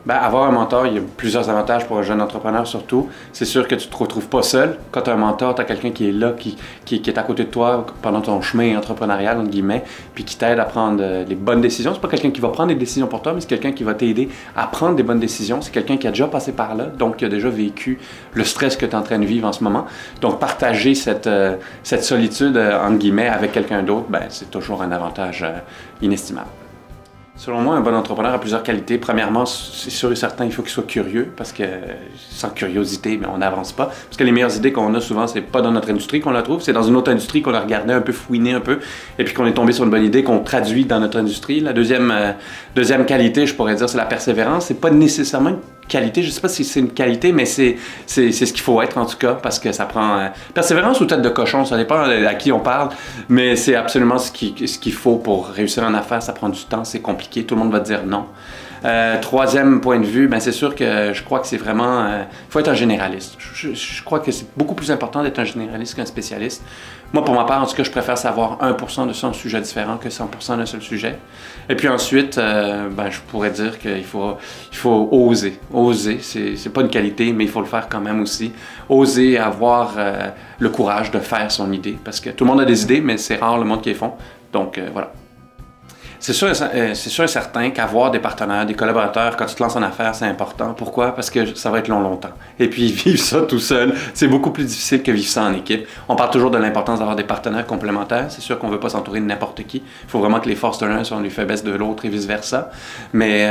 Ben, avoir un mentor, il y a plusieurs avantages pour un jeune entrepreneur surtout. C'est sûr que tu ne te retrouves pas seul. Quand tu as un mentor, tu as quelqu'un qui est là, qui est à côté de toi pendant ton chemin entrepreneurial, entre guillemets, puis qui t'aide à prendre les bonnes décisions. C'est pas quelqu'un qui va prendre des décisions pour toi, mais c'est quelqu'un qui va t'aider à prendre des bonnes décisions. C'est quelqu'un qui a déjà passé par là, donc qui a déjà vécu le stress que tu es en train de vivre en ce moment. Donc partager cette solitude, entre guillemets, avec quelqu'un d'autre, ben, c'est toujours un avantage inestimable. Selon moi, un bon entrepreneur a plusieurs qualités. Premièrement, c'est sûr et certain, il faut qu'il soit curieux, parce que sans curiosité, mais on n'avance pas. Parce que les meilleures idées qu'on a souvent, c'est pas dans notre industrie qu'on la trouve, c'est dans une autre industrie qu'on a regardé un peu, fouiné un peu, et puis qu'on est tombé sur une bonne idée qu'on traduit dans notre industrie. La deuxième qualité, je pourrais dire, c'est la persévérance. C'est pas nécessairement une qualité, je sais pas si c'est une qualité, mais c'est ce qu'il faut être en tout cas, parce que ça prend persévérance ou tête de cochon, ça dépend à qui on parle, mais c'est absolument ce qu'il faut pour réussir en affaires. Ça prend du temps, c'est compliqué, tout le monde va te dire non. Troisième point de vue, ben c'est sûr que je crois que c'est vraiment... faut être un généraliste. Je crois que c'est beaucoup plus important d'être un généraliste qu'un spécialiste. Moi, pour ma part, en tout cas, je préfère savoir 1% de 100 sujets différents que 100% d'un seul sujet. Et puis ensuite, ben, je pourrais dire qu'il faut oser. Oser, c'est pas une qualité, mais il faut le faire quand même aussi. Oser avoir le courage de faire son idée, parce que tout le monde a des idées, mais c'est rare le monde qui les font. Donc, voilà. C'est sûr et certain qu'avoir des partenaires, des collaborateurs, quand tu te lances en affaires, c'est important. Pourquoi? Parce que ça va être longtemps. Et puis, vivre ça tout seul, c'est beaucoup plus difficile que vivre ça en équipe. On parle toujours de l'importance d'avoir des partenaires complémentaires. C'est sûr qu'on ne veut pas s'entourer de n'importe qui. Il faut vraiment que les forces de l'un soient les faiblesses de l'autre et vice-versa. Mais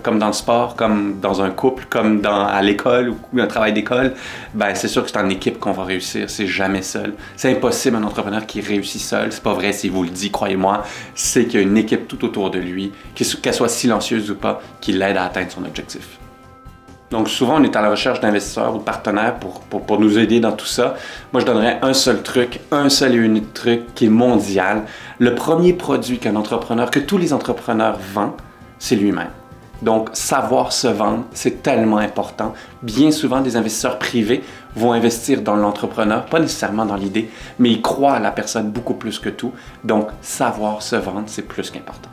comme dans le sport, comme dans un couple, comme à l'école ou un travail d'école, ben, c'est sûr que c'est en équipe qu'on va réussir. C'est jamais seul. C'est impossible un entrepreneur qui réussit seul. C'est pas vrai s'il vous le dit, croyez-moi. C'est qu'il y a une équipe tout autour de lui, qu'elle soit silencieuse ou pas, qui l'aide à atteindre son objectif. Donc souvent, on est à la recherche d'investisseurs ou de partenaires pour nous aider dans tout ça. Moi, je donnerais un seul truc, un seul et unique truc qui est mondial. Le premier produit qu'un entrepreneur, que tous les entrepreneurs vendent, c'est lui-même. Donc, savoir se vendre, c'est tellement important. Bien souvent, des investisseurs privés vont investir dans l'entrepreneur, pas nécessairement dans l'idée, mais ils croient à la personne beaucoup plus que tout. Donc, savoir se vendre, c'est plus qu'important.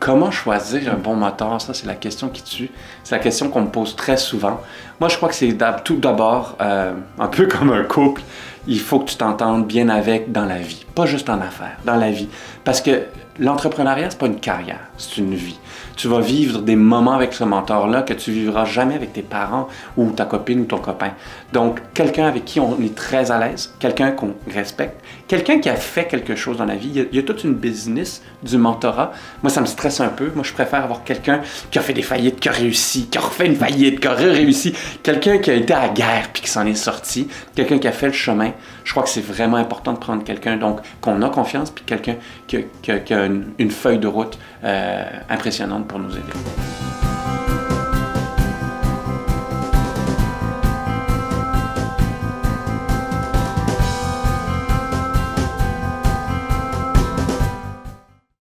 Comment choisir un bon mentor? Ça, c'est la question qui tue. C'est la question qu'on me pose très souvent. Moi, je crois que c'est tout d'abord, un peu comme un couple, il faut que tu t'entendes bien avec dans la vie. Pas juste en affaires, dans la vie. Parce que l'entrepreneuriat, c'est pas une carrière, c'est une vie. Tu vas vivre des moments avec ce mentor-là que tu vivras jamais avec tes parents ou ta copine ou ton copain. Donc, quelqu'un avec qui on est très à l'aise, quelqu'un qu'on respecte, quelqu'un qui a fait quelque chose dans la vie. Il y a toute une business du mentorat. Moi, ça me stresse un peu. Moi, je préfère avoir quelqu'un qui a fait des faillites, qui a réussi, qui a refait une faillite, qui a réussi. Quelqu'un qui a été à la guerre puis qui s'en est sorti. Quelqu'un qui a fait le chemin. Je crois que c'est vraiment important de prendre quelqu'un donc qu'on a confiance puis quelqu'un qui a une feuille de route impressionnante pour nous aider.